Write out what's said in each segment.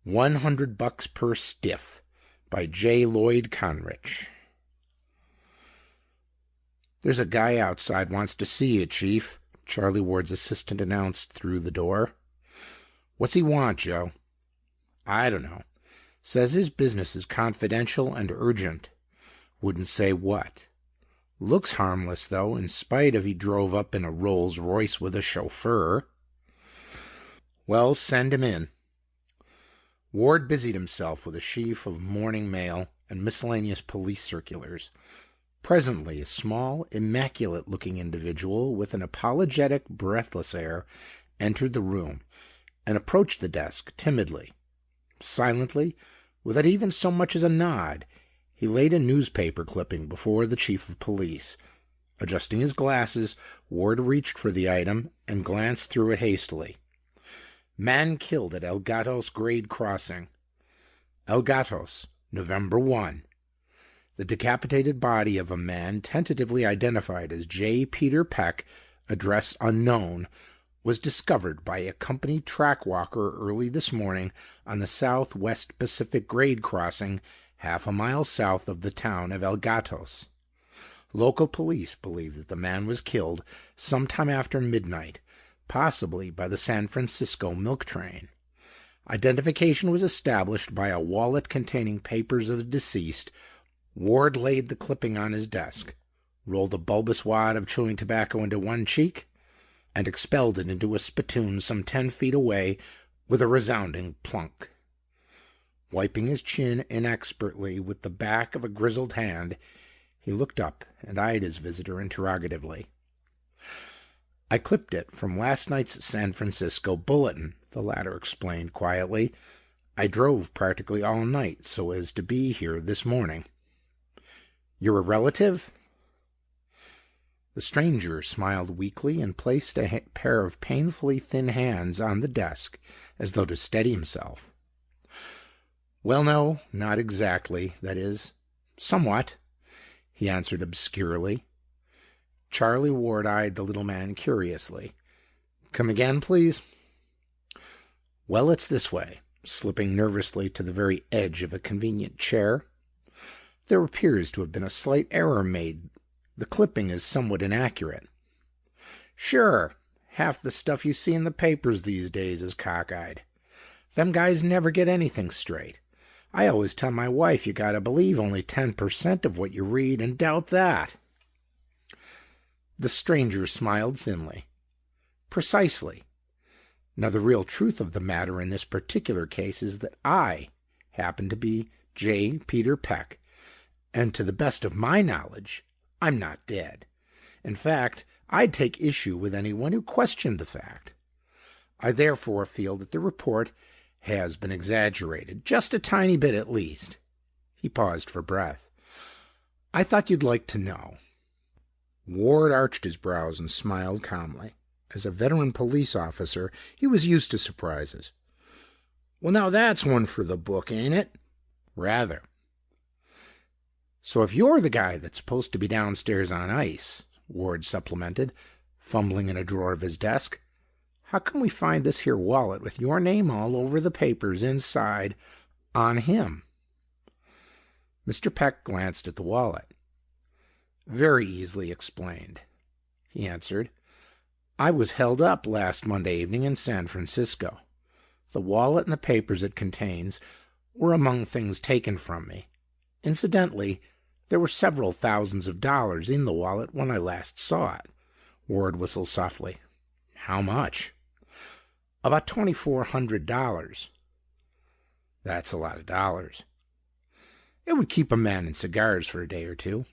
$100 per stiff by J. Lloyd Conrich. There's a guy outside wants to see you, Chief, Charlie Ward's assistant announced through the door. What's he want, Joe? I don't know. Says his business is confidential and urgent. Wouldn't say what. Looks harmless, though, in spite of he drove up in a Rolls Royce with a chauffeur. Well, send him in. Ward busied himself with a sheaf of morning mail and miscellaneous police circulars. Presently, a small, immaculate-looking individual with an apologetic, breathless air entered the room and approached the desk timidly. Silently, without even so much as a nod, he laid a newspaper clipping before the chief of police. Adjusting his glasses, Ward reached for the item and glanced through it hastily. Man killed at El Gatos grade crossing. El Gatos, November 1. The decapitated body of a man tentatively identified as J. Peter Peck, address unknown, was discovered by a company track walker early this morning on the Southwest Pacific grade crossing half a mile south of the town of El Gatos. Local police believe that the man was killed sometime after midnight, possibly by the San Francisco milk train. Identification was established by a wallet containing papers of the deceased. Ward laid the clipping on his desk, rolled a bulbous wad of chewing tobacco into one cheek, and expelled it into a spittoon some 10 feet away with a resounding plunk. Wiping his chin inexpertly with the back of a grizzled hand, he looked up and eyed his visitor interrogatively. I clipped it from last night's San Francisco Bulletin, the latter explained quietly. I drove practically all night so as to be here this morning. You're a relative? The stranger smiled weakly and placed a pair of painfully thin hands on the desk as though to steady himself. Well, no, not exactly. That is, somewhat, he answered obscurely. Charlie Ward eyed the little man curiously. Come again, please? Well, it's this way, slipping nervously to the very edge of a convenient chair. There appears to have been a slight error made. The clipping is somewhat inaccurate. Sure, half the stuff you see in the papers these days is cockeyed. Them guys never get anything straight. I always tell my wife you gotta believe only 10% of what you read and doubt that. The stranger smiled thinly. Precisely. Now, the real truth of the matter in this particular case is that I happen to be J. Peter Peck, and to the best of my knowledge, I'm not dead. In fact, I'd take issue with anyone who questioned the fact. I therefore feel that the report has been exaggerated, just a tiny bit at least. He paused for breath. I thought you'd like to know. Ward arched his brows and smiled calmly. As a veteran police officer, he was used to surprises. Well, now that's one for the book, ain't it? Rather. So if you're the guy that's supposed to be downstairs on ice, Ward supplemented, fumbling in a drawer of his desk, how come we find this here wallet with your name all over the papers inside on him? Mr. Peck glanced at the wallet. Very easily explained, he answered. I was held up last Monday evening in San Francisco. The wallet and the papers it contains were among things taken from me. Incidentally, there were several thousands of dollars in the wallet when I last saw it. Ward whistled softly. How much? About $2,400. That's a lot of dollars. It would keep a man in cigars for a day or two.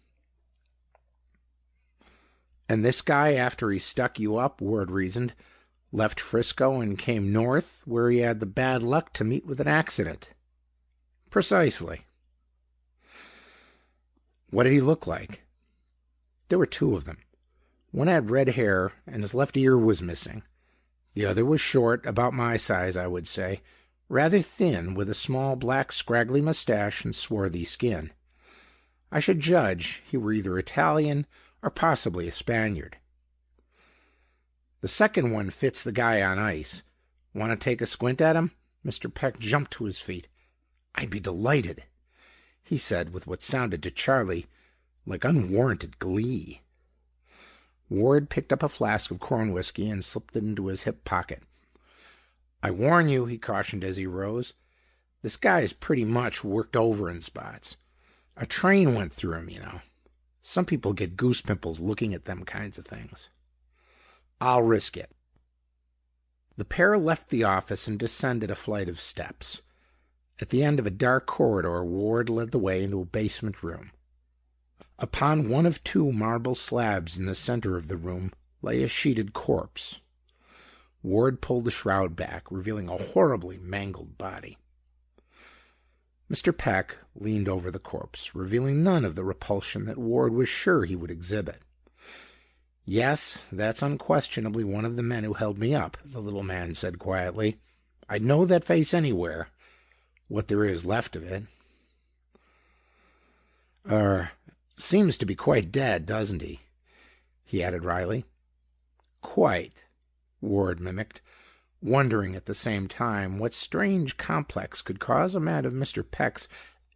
And this guy, after he stuck you up, Ward reasoned, left Frisco and came north, where he had the bad luck to meet with an accident. Precisely. What did he look like? There were two of them. One had red hair, and his left ear was missing. The other was short, about my size, I would say, rather thin, with a small black scraggly mustache and swarthy skin. I should judge he were either Italian or possibly a Spaniard. The second one fits the guy on ice. Want to take a squint at him? Mr. Peck jumped to his feet. "I'd be delighted," he said with what sounded to Charlie like unwarranted glee. Ward picked up a flask of corn whiskey and slipped it into his hip pocket. "I warn you," he cautioned as he rose, "this guy is pretty much worked over in spots. A train went through him, you know. Some people get goose pimples looking at them kinds of things." "I'll risk it." The pair left the office and descended a flight of steps. At the end of a dark corridor, Ward led the way into a basement room. Upon one of two marble slabs in the center of the room lay a sheeted corpse. Ward pulled the shroud back, revealing a horribly mangled body. Mr. Peck leaned over the corpse, revealing none of the repulsion that Ward was sure he would exhibit. "Yes, that's unquestionably one of the men who held me up," the little man said quietly. "I'd know that face anywhere, what there is left of it." Seems to be quite dead, doesn't he?" he added wryly. "Quite," Ward mimicked, wondering at the same time what strange complex could cause a man of Mr. Peck's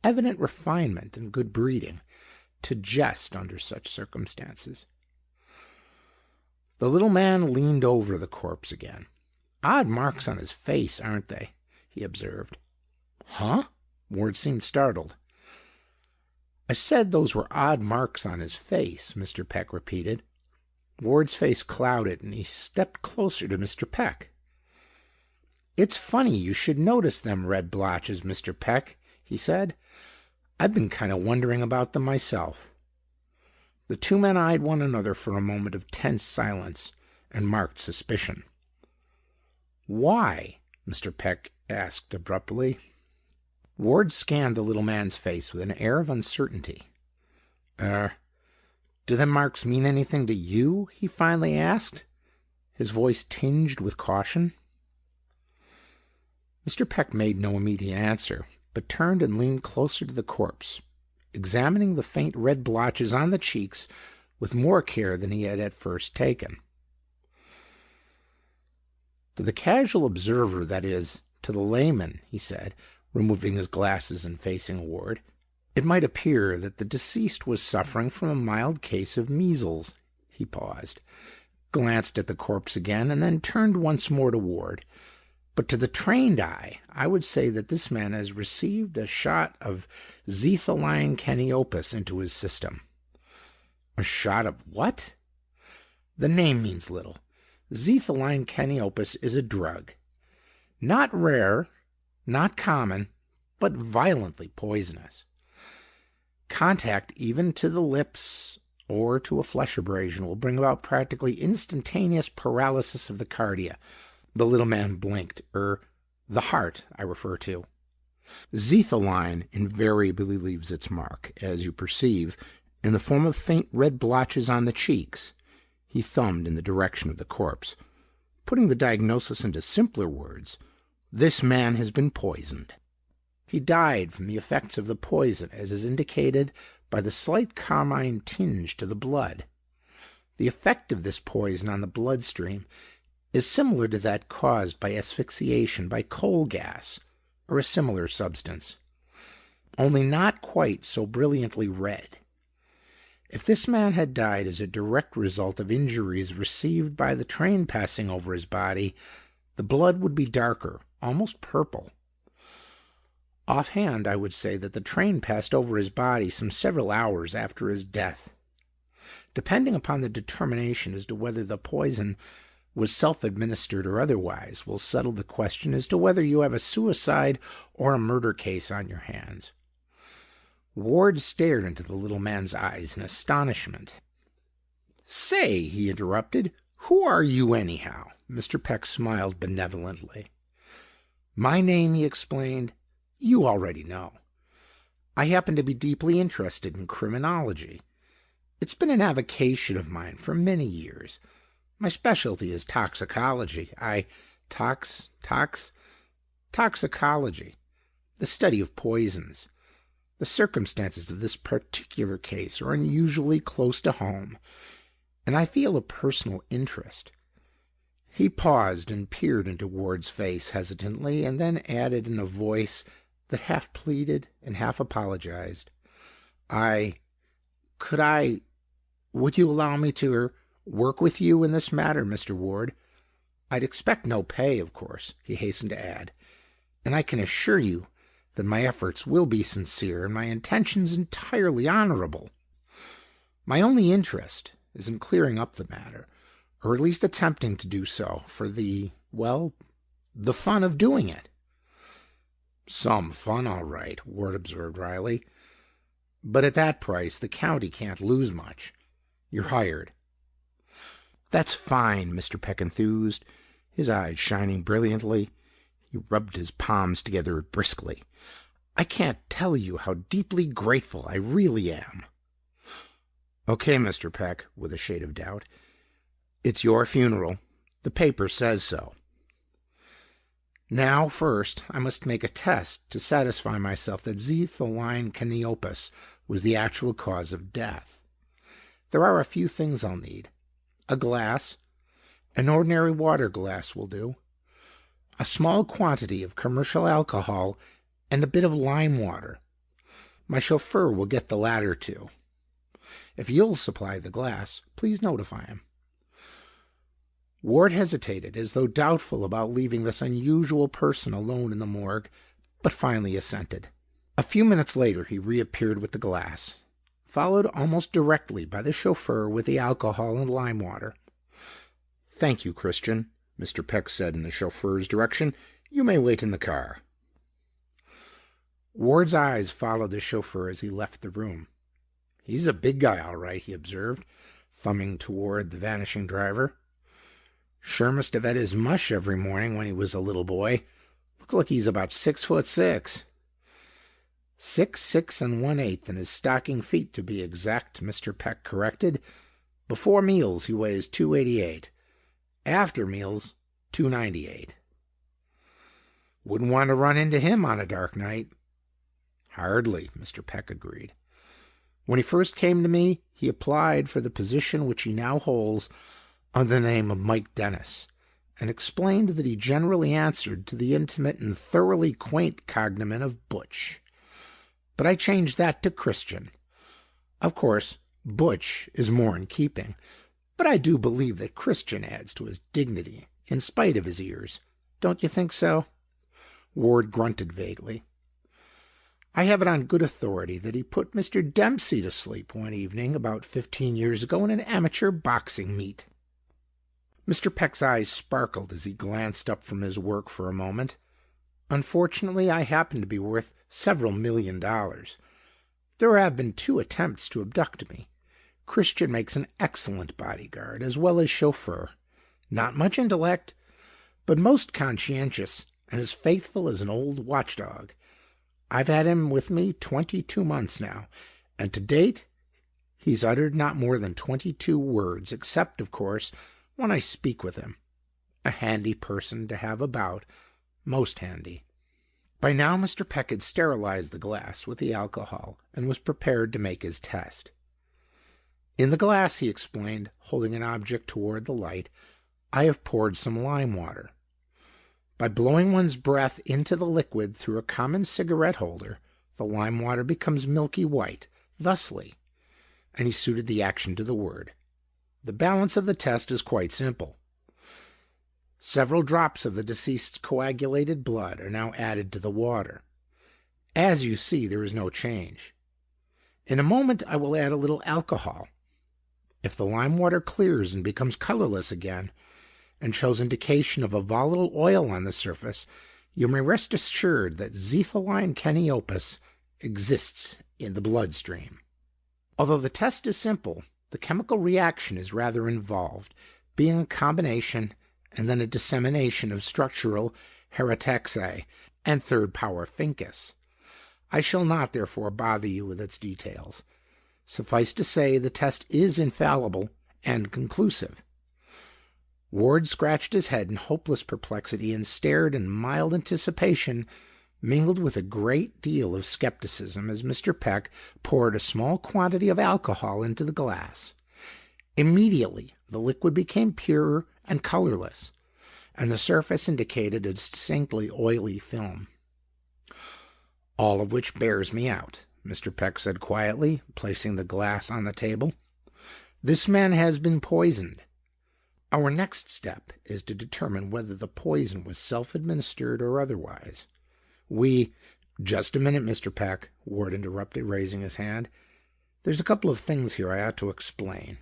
evident refinement and good breeding to jest under such circumstances. The little man leaned over the corpse again. "Odd marks on his face, aren't they?" he observed. "Huh?" Ward seemed startled. "I said those were odd marks on his face," Mr. Peck repeated. Ward's face clouded, and he stepped closer to Mr. Peck. "It's funny you should notice them red blotches, Mr. Peck," he said. "I've been kind of wondering about them myself." The two men eyed one another for a moment of tense silence and marked suspicion. "Why?" Mr. Peck asked abruptly. Ward scanned the little man's face with an air of uncertainty. Do them marks mean anything to you?" he finally asked, his voice tinged with caution. Mr. Peck made no immediate answer, but turned and leaned closer to the corpse, examining the faint red blotches on the cheeks with more care than he had at first taken. "To the casual observer, that is, to the layman," he said, removing his glasses and facing Ward, "it might appear that the deceased was suffering from a mild case of measles." He paused, glanced at the corpse again, and then turned once more to Ward. "But to the trained eye, I would say that this man has received a shot of xetholine caniopus into his system." "A shot of what?" "The name means little. Xetholine caniopus is a drug. Not rare, not common, but violently poisonous. Contact even to the lips or to a flesh abrasion will bring about practically instantaneous paralysis of the cardia." The little man blinked. "The heart, I refer to. Xetholine invariably leaves its mark, as you perceive, in the form of faint red blotches on the cheeks." He thumbed in the direction of the corpse. "Putting the diagnosis into simpler words, this man has been poisoned. He died from the effects of the poison, as is indicated by the slight carmine tinge to the blood. The effect of this poison on the bloodstream is similar to that caused by asphyxiation by coal gas or a similar substance, only not quite so brilliantly red. If this man had died as a direct result of injuries received by the train passing over his body, the blood would be darker, almost purple. Offhand, I would say that the train passed over his body some several hours after his death. Depending upon the determination as to whether the poison was self-administered or otherwise, will settle the question as to whether you have a suicide or a murder case on your hands." Ward stared into the little man's eyes in astonishment. "Say," he interrupted, "who are you anyhow?" Mr. Peck smiled benevolently. "My name," he explained, "you already know. I happen to be deeply interested in criminology. It's been an avocation of mine for many years. My specialty is toxicology. Toxicology. The study of poisons. The circumstances of this particular case are unusually close to home, and I feel a personal interest. He paused and peered into Ward's face hesitantly, and then added in a voice that half pleaded and half apologized, Could I... would you allow me to work with you in this matter, Mr. Ward? I'd expect no pay, of course," he hastened to add, "and I can assure you that my efforts will be sincere and my intentions entirely honorable. My only interest is in clearing up the matter, or at least attempting to do so for the fun of doing it." "Some fun, all right," Ward observed wryly. "But at that price, the county can't lose much. You're hired." "That's fine," Mr. Peck enthused, his eyes shining brilliantly. He rubbed his palms together briskly. "I can't tell you how deeply grateful I really am." "Okay, Mr. Peck," with a shade of doubt. "It's your funeral. The paper says so. Now, first, I must make a test to satisfy myself that xetholine caniopus was the actual cause of death. There are a few things I'll need. A glass, an ordinary water glass will do, a small quantity of commercial alcohol, and a bit of lime water. My chauffeur will get the latter too. If you'll supply the glass, please notify him." Ward hesitated, as though doubtful about leaving this unusual person alone in the morgue, but finally assented. A few minutes later he reappeared with the glass, followed almost directly by the chauffeur with the alcohol and lime water. "Thank you, Christian," Mr. Peck said in the chauffeur's direction. "You may wait in the car." Ward's eyes followed the chauffeur as he left the room. "He's a big guy, all right," he observed, thumbing toward the vanishing driver. "Sure must have had his mush every morning when he was a little boy. Looks like he's about 6'6". 6'6" and 1/8 in his stocking feet, to be exact," Mr. Peck corrected. "Before meals he weighs 288. After meals, 298. Wouldn't want to run into him on a dark night." "Hardly," Mr. Peck agreed. "When he first came to me, he applied for the position which he now holds under the name of Mike Dennis, and explained that he generally answered to the intimate and thoroughly quaint cognomen of Butch. But I changed that to Christian. Of course, Butch is more in keeping, but I do believe that Christian adds to his dignity, in spite of his ears. Don't you think so?" Ward grunted vaguely. "I have it on good authority that he put Mr. Dempsey to sleep one evening about 15 years ago in an amateur boxing meet." Mr. Peck's eyes sparkled as he glanced up from his work for a moment. "Unfortunately, I happen to be worth several $1,000,000. There have been 2 attempts to abduct me. Christian makes an excellent bodyguard, as well as chauffeur. Not much intellect, but most conscientious, and as faithful as an old watchdog. I've had him with me 22 months now, and to date he's uttered not more than 22 words, except, of course, when I speak with him. A handy person to have about, most handy." By now Mr. Peck had sterilized the glass with the alcohol and was prepared to make his test. "In the glass," he explained, holding an object toward the light, "I have poured some lime water. By blowing one's breath into the liquid through a common cigarette holder, the lime water becomes milky white, thusly," and he suited the action to the word. "The balance of the test is quite simple. Several drops of the deceased's coagulated blood are now added to the water. As you see, there is no change. In a moment I will add a little alcohol. If the lime water clears and becomes colorless again, and shows indication of a volatile oil on the surface, you may rest assured that xetholine caniopus exists in the bloodstream. Although the test is simple, the chemical reaction is rather involved, being a combination and then a dissemination of structural heratexe and third power fincus. I shall not, therefore, bother you with its details. Suffice to say, the test is infallible and conclusive." Ward scratched his head in hopeless perplexity and stared in mild anticipation, mingled with a great deal of skepticism, as Mr. Peck poured a small quantity of alcohol into the glass. Immediately the liquid became pure and colorless. and the surface indicated a distinctly oily film. "All of which bears me out," Mr. Peck said quietly, placing the glass on the table. "This man has been poisoned. Our next step is to determine whether the poison was self-administered or otherwise. We—" "Just a minute, Mr. Peck," Ward interrupted, raising his hand. "There's a couple of things here I ought to explain."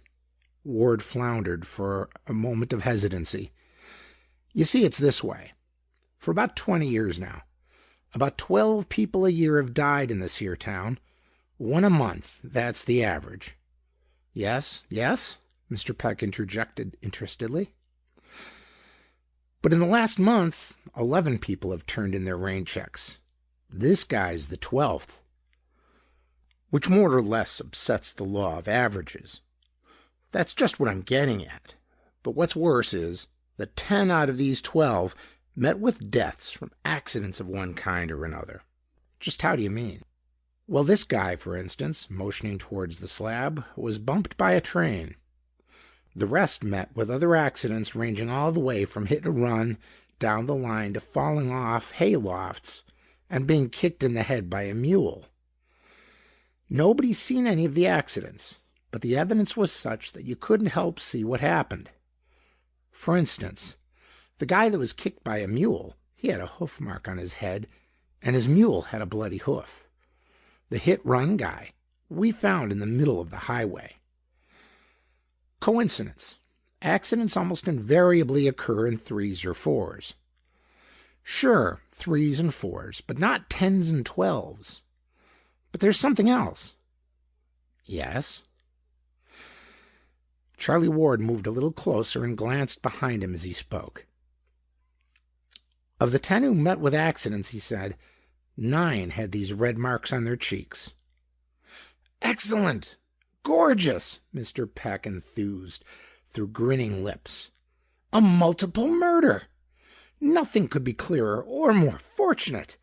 Ward floundered for a moment of hesitancy. "You see, it's this way. For about 20 years now, about 12 people a year have died in this here town. 1 a month, that's the average." "Yes, yes?" Mr. Peck interjected interestedly. "But in the last month, 11 people have turned in their rain checks. This guy's the 12th. Which more or less upsets the law of averages. That's just what I'm getting at. But what's worse is that 10 out of these 12 met with deaths from accidents of one kind or another." "Just how do you mean?" "Well, this guy, for instance," motioning towards the slab, "was bumped by a train. The rest met with other accidents ranging all the way from hit and run down the line to falling off hay lofts and being kicked in the head by a mule. Nobody's seen any of the accidents, but the evidence was such that you couldn't help see what happened. For instance, the guy that was kicked by a mule, he had a hoof mark on his head, and his mule had a bloody hoof. The hit-run guy we found in the middle of the highway. Coincidence. Accidents almost invariably occur in 3s or 4s. Sure, 3s and 4s, but not 10s and 12s. But there's something else." "Yes?" Charlie Ward moved a little closer and glanced behind him as he spoke. "Of the 10 who met with accidents," he said, 9 had these red marks on their cheeks." "Excellent! Gorgeous!" Mr. Peck enthused through grinning lips. "A multiple murder! Nothing could be clearer or more fortunate."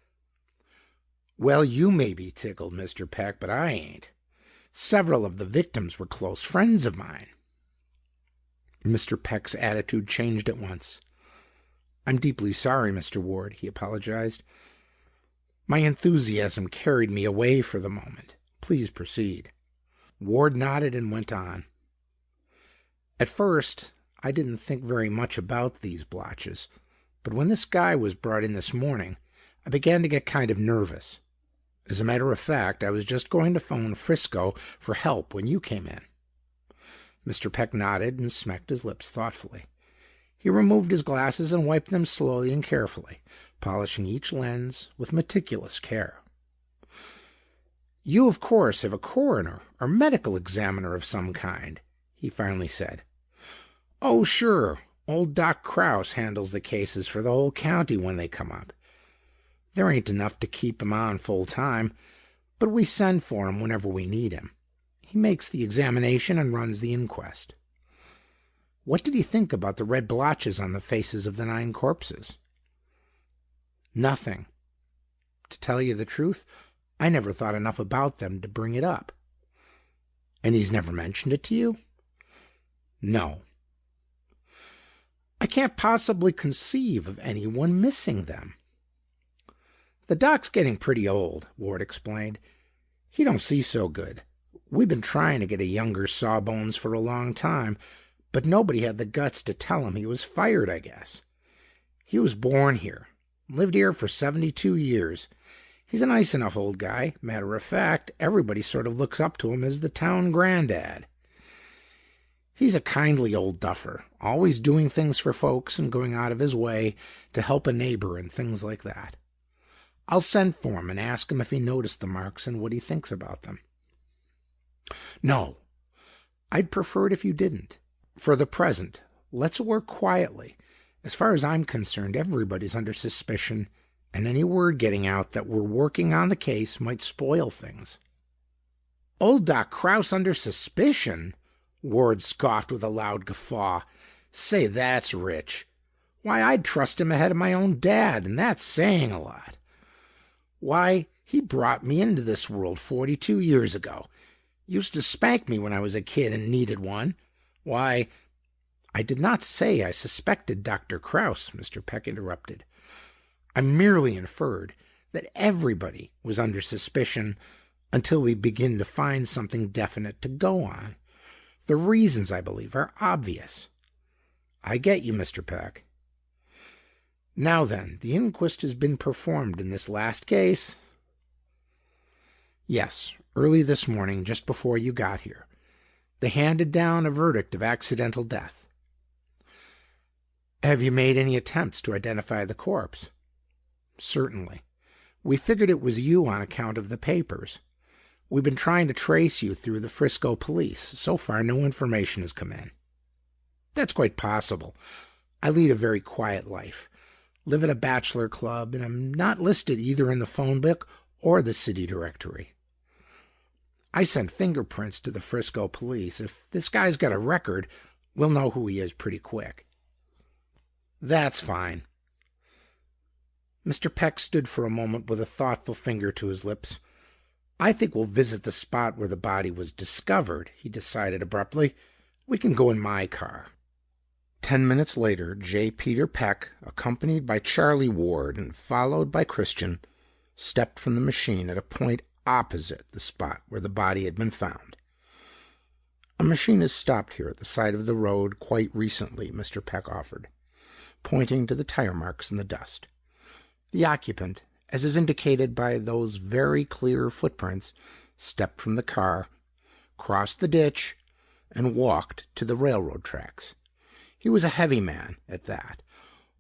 "Well, you may be tickled, Mr. Peck, but I ain't. Several of the victims were close friends of mine." Mr. Peck's attitude changed at once. "I'm deeply sorry, Mr. Ward," he apologized. "My enthusiasm carried me away for the moment. Please proceed." Ward nodded and went on. "At first, I didn't think very much about these blotches, but when this guy was brought in this morning, I began to get kind of nervous. As a matter of fact, I was just going to phone Frisco for help when you came in." Mr. Peck nodded and smacked his lips thoughtfully. He removed his glasses and wiped them slowly and carefully, polishing each lens with meticulous care. "You, of course, have a coroner or medical examiner of some kind," he finally said. "Oh, sure. Old Doc Kraus handles the cases for the whole county when they come up. There ain't enough to keep him on full time, but we send for him whenever we need him. He makes the examination and runs the inquest." "What did he think about the red blotches on the faces of the 9 corpses?" "Nothing. To tell you the truth, I never thought enough about them to bring it up." "And he's never mentioned it to you?" "No." "I can't possibly conceive of anyone missing them." "The doc's getting pretty old," Ward explained. "He don't see so good. We've been trying to get a younger Sawbones for a long time, but nobody had the guts to tell him he was fired, I guess. He was born here, lived here for 72 years. He's a nice enough old guy. Matter of fact, everybody sort of looks up to him as the town granddad. He's a kindly old duffer, always doing things for folks and going out of his way to help a neighbor and things like that. I'll send for him and ask him if he noticed the marks and what he thinks about them." "No, I'd prefer it if you didn't. For the present, let's work quietly. As far as I'm concerned, everybody's under suspicion, and any word getting out that we're working on the case might spoil things." "Old Doc Kraus under suspicion?" Ward scoffed with a loud guffaw. "Say, that's rich. Why, I'd trust him ahead of my own dad, and that's saying a lot. Why, he brought me into this world 42 years ago. Used to spank me when I was a kid and needed one. Why, I did not say I suspected Dr. Kraus, Mr. Peck interrupted. I merely inferred that everybody was under suspicion until we begin to find something definite to go on. The reasons, I believe, are obvious. I get you, Mr. Peck. Now then, the inquest has been performed in this last case? Yes, early this morning, just before you got here. They handed down a verdict of accidental death. Have you made any attempts to identify the corpse? Certainly. We figured it was you on account of the papers. We've been trying to trace you through the Frisco police. So far, no information has come in. That's quite possible. I lead a very quiet life, live at a bachelor club, and I'm not listed either in the phone book or the city directory. I sent fingerprints to the Frisco police. If this guy's got a record, we'll know who he is pretty quick. That's fine. Mr. Peck stood for a moment with a thoughtful finger to his lips. I think we'll visit the spot where the body was discovered, he decided abruptly. We can go in my car. 10 minutes later, J. Peter Peck, accompanied by Charlie Ward and followed by Christian, stepped from the machine at a point opposite the spot where the body had been found. A machine has stopped here at the side of the road quite recently, Mr. Peck offered, pointing to the tire marks in the dust. The occupant, as is indicated by those very clear footprints, stepped from the car, crossed the ditch, and walked to the railroad tracks. He was a heavy man, at that,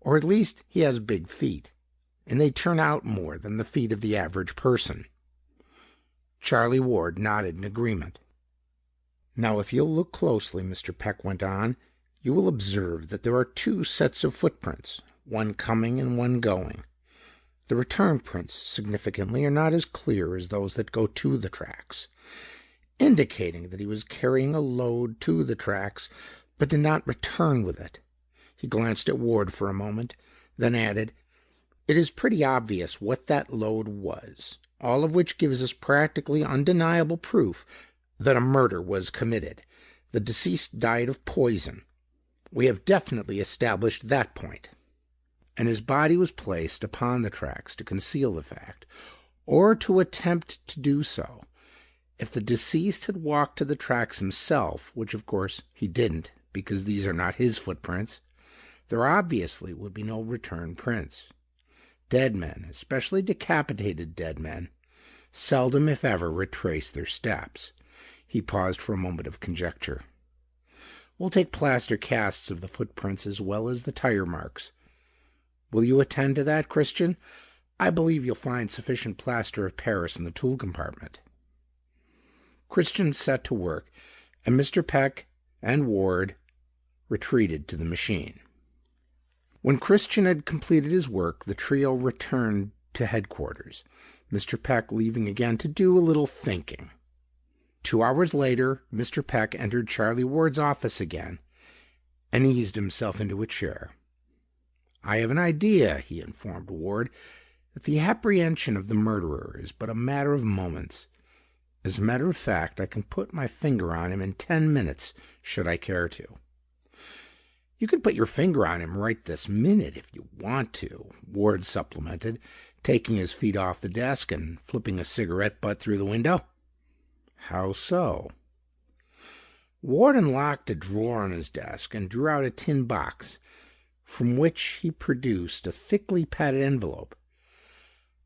or at least he has big feet, and they turn out more than the feet of the average person. Charlie Ward nodded in agreement. Now, if you'll look closely, Mr. Peck went on, you will observe that there are two sets of footprints, one coming and one going. The return prints, significantly, are not as clear as those that go to the tracks, indicating that he was carrying a load to the tracks, but did not return with it. He glanced at Ward for a moment, then added, It is pretty obvious what that load was, all of which gives us practically undeniable proof that a murder was committed. The deceased died of poison. We have definitely established that point. And his body was placed upon the tracks to conceal the fact, or to attempt to do so. If the deceased had walked to the tracks himself, which of course he didn't, because these are not his footprints, there obviously would be no return prints. Dead men, especially decapitated dead men, seldom if ever retrace their steps. He paused for a moment of conjecture. We'll take plaster casts of the footprints as well as the tire marks. Will you attend to that, Christian? I believe you'll find sufficient plaster of Paris in the tool compartment. Christian set to work, and Mr. Peck and Ward retreated to the machine. When Christian had completed his work, the trio returned to headquarters, Mr. Peck leaving again to do a little thinking. 2 hours later, Mr. Peck entered Charlie Ward's office again and eased himself into a chair. I have an idea, he informed Ward, that the apprehension of the murderer is but a matter of moments. As a matter of fact, I can put my finger on him in 10 minutes, should I care to. You can put your finger on him right this minute if you want to, Ward supplemented, taking his feet off the desk and flipping a cigarette butt through the window. How so? Ward unlocked a drawer on his desk and drew out a tin box, from which he produced a thickly padded envelope.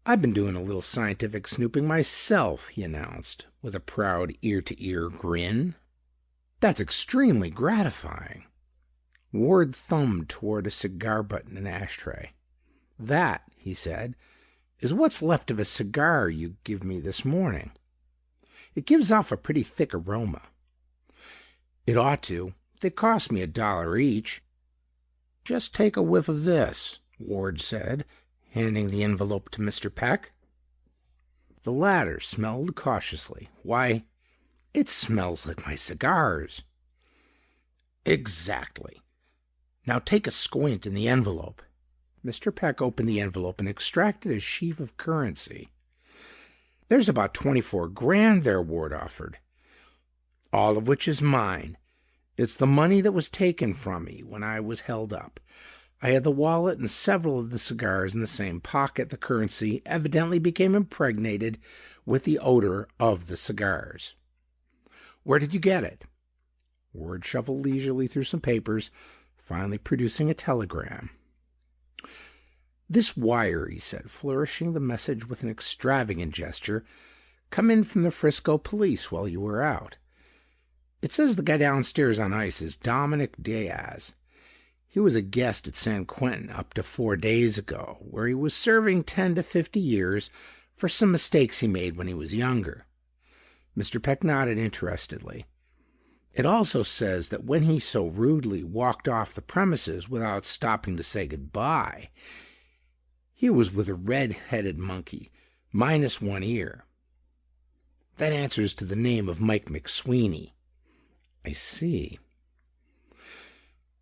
I've been doing a little scientific snooping myself, he announced, with a proud ear-to-ear grin. That's extremely gratifying. Ward thumbed toward a cigar butt in an ashtray. That, he said, is what's left of a cigar you give me this morning. It gives off a pretty thick aroma. It ought to. They cost me $1 each. Just take a whiff of this, Ward said, handing the envelope to Mr. Peck. The latter smelled cautiously. Why, it smells like my cigars. Exactly. Now take a squint in the envelope. Mr. Peck opened the envelope and extracted a sheaf of currency. There's about 24 grand there, Ward offered. All of which is mine. It's the money that was taken from me when I was held up. I had the wallet and several of the cigars in the same pocket. The currency evidently became impregnated with the odor of the cigars. Where did you get it? Ward shuffled leisurely through some papers, finally producing a telegram. This wire, he said, flourishing the message with an extravagant gesture, come in from the Frisco police while you were out. It says the guy downstairs on ice is Dominic Diaz. He was a guest at San Quentin up to 4 days ago, where he was serving 10 to 50 years for some mistakes he made when he was younger. Mr. Peck nodded interestedly. It also says that when he so rudely walked off the premises without stopping to say goodbye, he was with a red-headed monkey, minus one ear. That answers to the name of Mike McSweeney. I see.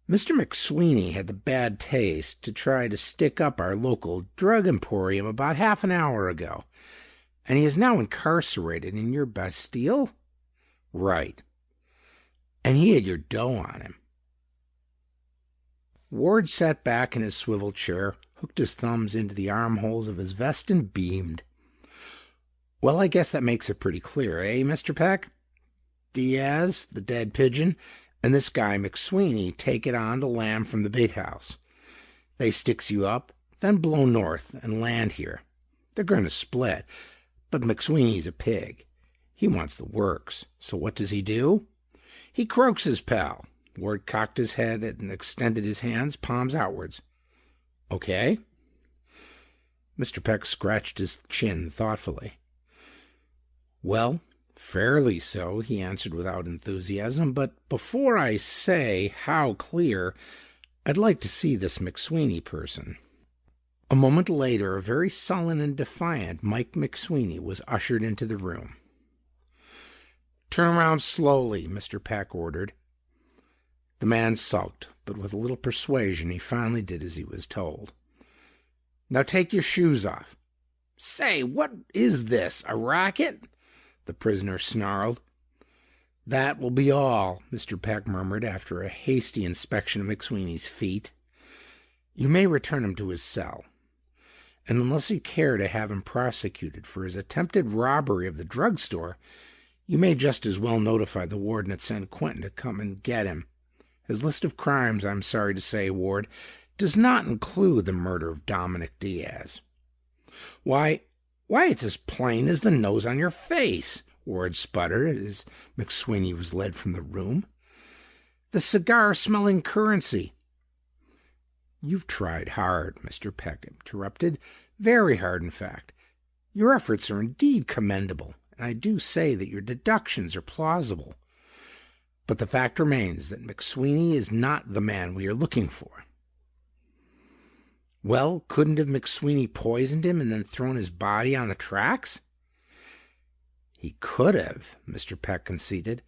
Mr. McSweeney had the bad taste to try to stick up our local drug emporium about half an hour ago, and he is now incarcerated in your Bastille? Right. And he had your dough on him. Ward sat back in his swivel chair, hooked his thumbs into the armholes of his vest, and beamed. Well, I guess that makes it pretty clear, eh, Mr. Peck? Diaz, the dead pigeon, and this guy McSweeney take it on to lamb from the big house. They sticks you up, then blow north and land here. They're going to split, but McSweeney's a pig. He wants the works, so what does he do? He croaks his pal. Ward cocked his head and extended his hands, palms outwards. Okay? Mr. Peck scratched his chin thoughtfully. Well, fairly so, he answered without enthusiasm, but before I say how clear, I'd like to see this McSweeney person. A moment later, a very sullen and defiant Mike McSweeney was ushered into the room. Turn around slowly, Mr. Peck ordered. The man sulked, but with a little persuasion he finally did as he was told. Now take your shoes off. Say, what is this, a racket? The prisoner snarled. That will be all, Mr. Peck murmured after a hasty inspection of McSweeney's feet. You may return him to his cell, and unless you care to have him prosecuted for his attempted robbery of the drugstore, you may just as well notify the warden at San Quentin to come and get him. His list of crimes, I'm sorry to say, Ward, does not include the murder of Dominic Diaz. Why, it's as plain as the nose on your face, Ward sputtered as McSweeney was led from the room. The cigar-smelling currency. You've tried hard, Mr. Peck interrupted. Very hard, in fact. Your efforts are indeed commendable, and I do say that your deductions are plausible. But the fact remains that McSweeney is not the man we are looking for. Well, couldn't have McSweeney poisoned him and then thrown his body on the tracks? He could have, Mr. Peck conceded,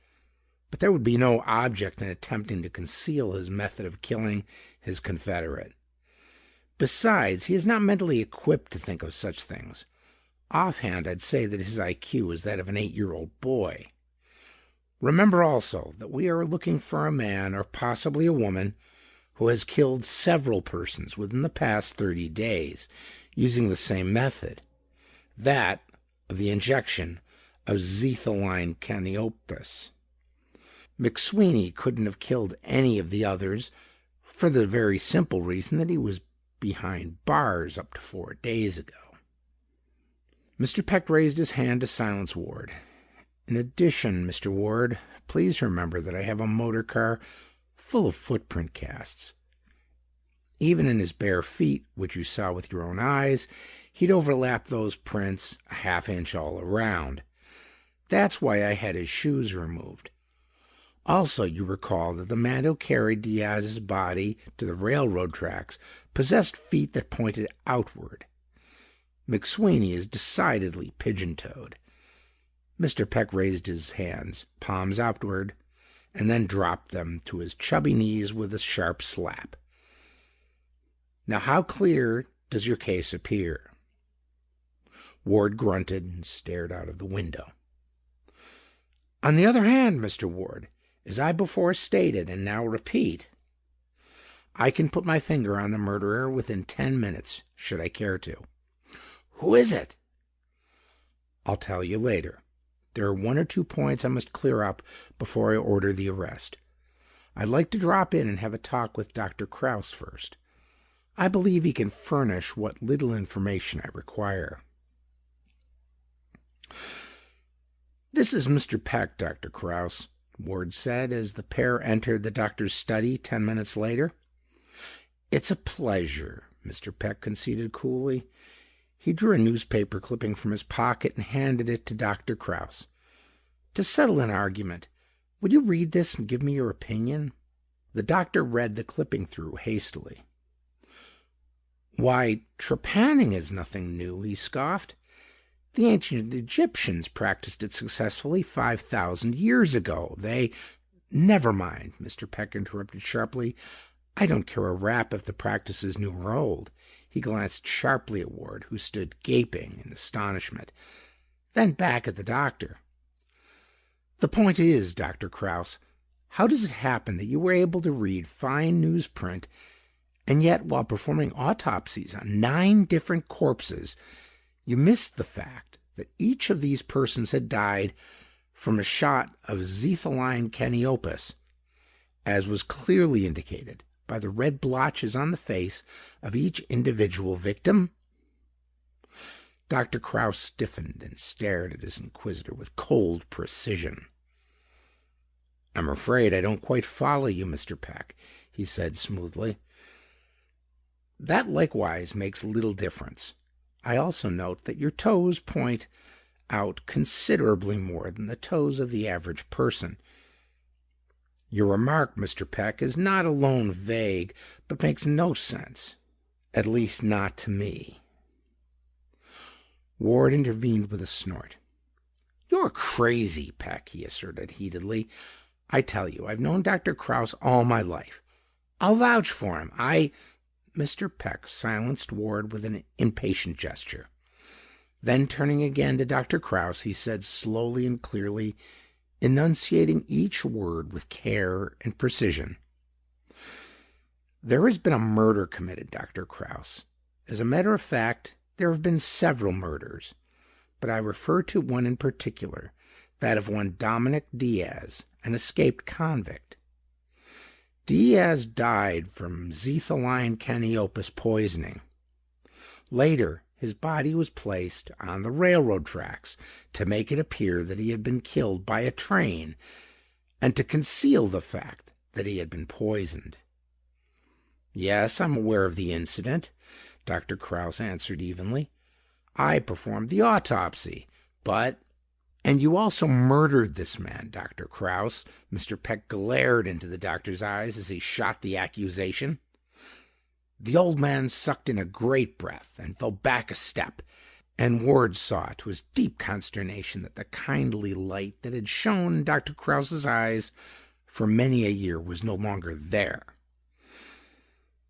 but there would be no object in attempting to conceal his method of killing his confederate. Besides, he is not mentally equipped to think of such things. Offhand, I'd say that his IQ is that of an 8-year-old boy. Remember also that we are looking for a man, or possibly a woman, who has killed several persons within the past 30 days using the same method, that of the injection of xethylene caniopus. McSweeney couldn't have killed any of the others for the very simple reason that he was behind bars up to 4 days ago. Mr. Peck raised his hand to silence Ward. In addition, Mr. Ward, please remember that I have a motor car full of footprint casts. Even in his bare feet, which you saw with your own eyes, he'd overlap those prints a half-inch all around. That's why I had his shoes removed. Also, you recall that the man who carried Diaz's body to the railroad tracks possessed feet that pointed outward. McSweeney is decidedly pigeon-toed. Mr. Peck raised his hands, palms outward, and then dropped them to his chubby knees with a sharp slap. Now, how clear does your case appear? Ward grunted and stared out of the window. On the other hand, Mr. Ward, As I before stated, and now repeat, I can put my finger on the murderer within 10 minutes, should I care to. Who is it? I'll tell you later. There are 1 or 2 points I must clear up before I order the arrest. I'd like to drop in and have a talk with Dr. Kraus first. I believe he can furnish what little information I require. This is Mr. Peck, Dr. Kraus, Ward said as the pair entered the doctor's study 10 minutes later. It's a pleasure, Mr. Peck conceded coolly. He drew a newspaper clipping from his pocket and handed it to Dr. Kraus. To settle an argument, would you read this and give me your opinion? The doctor read the clipping through hastily. Why, trepanning is nothing new, he scoffed. The ancient Egyptians practiced it successfully 5,000 years ago. They— Never mind, Mr. Peck interrupted sharply. I don't care a rap if the practice is new or old. He glanced sharply at Ward, who stood gaping in astonishment, then back at the doctor. The point is, Dr. Kraus, how does it happen that you were able to read fine newsprint, and yet while performing autopsies on 9 different corpses, you missed the fact that each of these persons had died from a shot of xetholine caniopus, as was clearly indicated by the red blotches on the face of each individual victim? Dr. Kraus stiffened and stared at his inquisitor with cold precision. I'm afraid I don't quite follow you, Mr. Peck, he said smoothly. That likewise makes little difference. I also note that your toes point out considerably more than the toes of the average person. Your remark, Mr. Peck, is not alone vague, but makes no sense. At least not to me. Ward intervened with a snort. You're crazy, Peck, he asserted heatedly. I tell you, I've known Dr. Kraus all my life. I'll vouch for him. Mr. Peck silenced Ward with an impatient gesture. Then turning again to Dr. Kraus, he said slowly and clearly, enunciating each word with care and precision. There has been a murder committed, Dr. Kraus. As a matter of fact, there have been several murders, but I refer to one in particular, that of one Dominic Diaz, an escaped convict. Diaz died from xetholine caniopus poisoning. Later, his body was placed on the railroad tracks to make it appear that he had been killed by a train and to conceal the fact that he had been poisoned. Yes, I'm aware of the incident, Dr. Kraus answered evenly. I performed the autopsy, but— And you also murdered this man, Dr. Kraus. Mr. Peck glared into the doctor's eyes as he shot the accusation. The old man sucked in a great breath and fell back a step, and Ward saw to his deep consternation that the kindly light that had shone in Dr. Kraus's eyes for many a year was no longer there.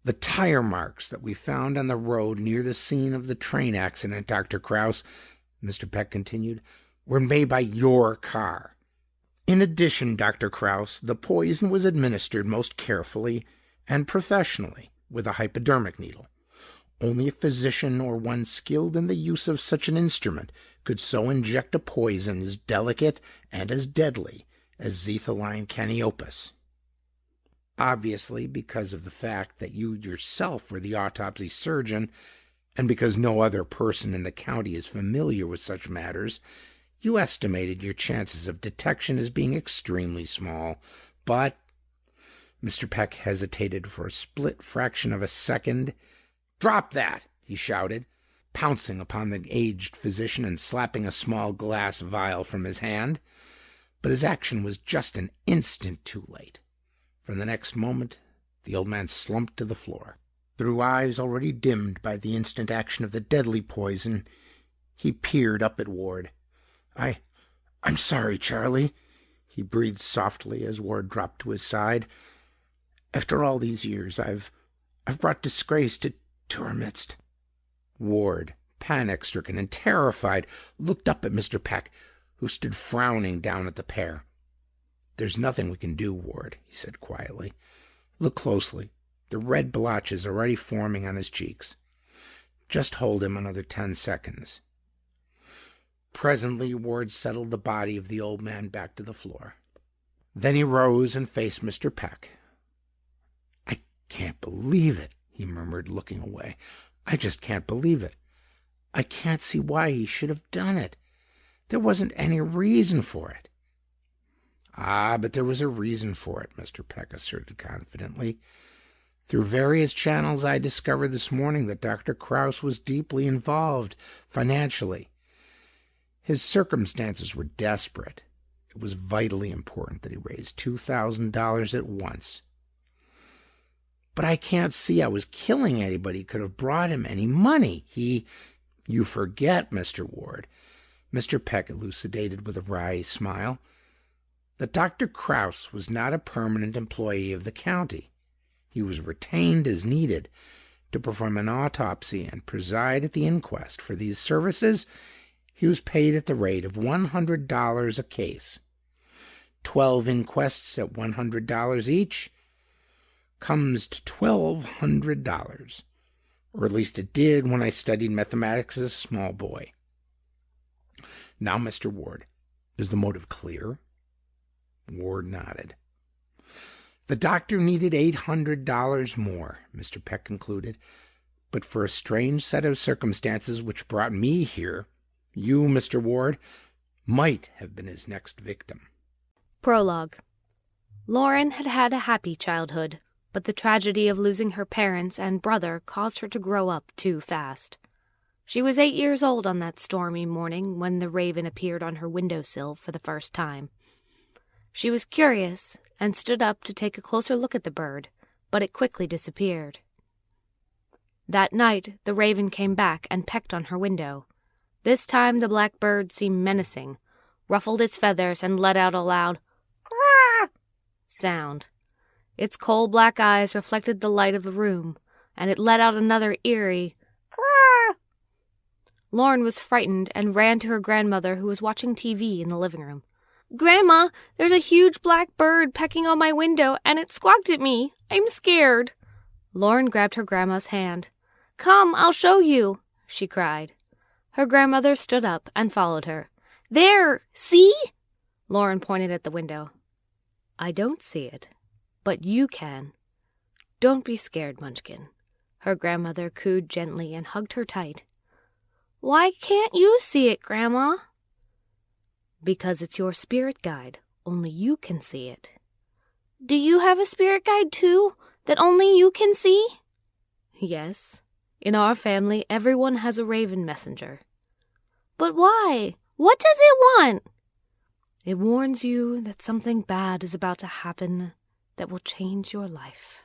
The tire marks that we found on the road near the scene of the train accident, Dr. Kraus, Mr. Peck continued, were made by your car. In addition, Dr. Kraus, the poison was administered most carefully and professionally with a hypodermic needle. Only a physician or one skilled in the use of such an instrument could so inject a poison as delicate and as deadly as xetholine caniopus. Obviously, because of the fact that you yourself were the autopsy surgeon, and because no other person in the county is familiar with such matters, you estimated your chances of detection as being extremely small. But— Mr. Peck hesitated for a split fraction of a second. Drop that, he shouted, pouncing upon the aged physician and slapping a small glass vial from his hand. But his action was just an instant too late. For the next moment, the old man slumped to the floor. Through eyes already dimmed by the instant action of the deadly poison, he peered up at Ward. I'm sorry, Charlie, he breathed softly as Ward dropped to his side. After all these years, I've brought disgrace to our midst. Ward, panic-stricken and terrified, looked up at Mr. Peck, who stood frowning down at the pair. There's nothing we can do, Ward, he said quietly. Look closely. The red blotches are already forming on his cheeks. Just hold him another 10 seconds. Presently, Ward settled the body of the old man back to the floor. Then he rose and faced Mr. Peck. I can't believe it, he murmured, looking away. I just can't believe it. I can't see why he should have done it. There wasn't any reason for it. Ah, but there was a reason for it, Mr. Peck asserted confidently. Through various channels, I discovered this morning that Dr. Kraus was deeply involved financially. His circumstances were desperate. It was vitally important that he raise $2,000 at once. But I can't see how his killing anybody could have brought him any money. You forget, Mr. Ward, Mr. Peck elucidated with a wry smile, that Dr. Kraus was not a permanent employee of the county. He was retained as needed to perform an autopsy and preside at the inquest. For these services, he was paid at the rate of $100 a case. 12 inquests at $100 each comes to $1,200, or at least it did when I studied mathematics as a small boy. Now, Mr. Ward, is the motive clear? Ward nodded. The doctor needed $800 more, Mr. Peck concluded, but for a strange set of circumstances which brought me here, you, Mr. Ward, might have been his next victim. Prologue. Lauren had had a happy childhood, but the tragedy of losing her parents and brother caused her to grow up too fast. She was 8 years old on that stormy morning when the raven appeared on her windowsill for the first time. She was curious and stood up to take a closer look at the bird, but it quickly disappeared. That night, the raven came back and pecked on her window. This time the black bird seemed menacing, ruffled its feathers, and let out a loud "Caw" sound. Its coal black eyes reflected the light of the room, and it let out another eerie "Caw." Lauren was frightened and ran to her grandmother, who was watching TV in the living room. "Grandma, there's a huge black bird pecking on my window, and it squawked at me. I'm scared." Lauren grabbed her grandma's hand. "Come, I'll show you," she cried. Her grandmother stood up and followed her. "There, see?" Lauren pointed at the window. "I don't see it, but you can. Don't be scared, Munchkin." Her grandmother cooed gently and hugged her tight. "Why can't you see it, Grandma?" "Because it's your spirit guide. Only you can see it." "Do you have a spirit guide, too, that only you can see?" "Yes. In our family, everyone has a raven messenger." "But why? What does it want?" "It warns you that something bad is about to happen that will change your life."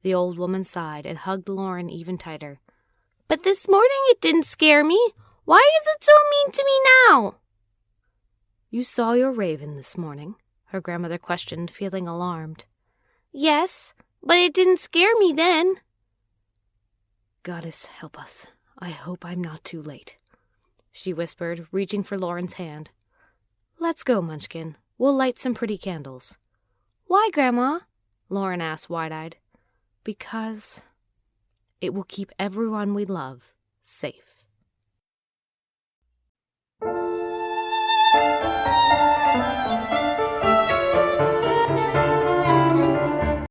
The old woman sighed and hugged Lauren even tighter. "But this morning it didn't scare me. Why is it so mean to me now?" "You saw your raven this morning?" her grandmother questioned, feeling alarmed. "Yes, but it didn't scare me then." "Goddess help us. I hope I'm not too late," she whispered, reaching for Lauren's hand. "Let's go, Munchkin. We'll light some pretty candles." "Why, Grandma?" Lauren asked wide-eyed. "Because it will keep everyone we love safe."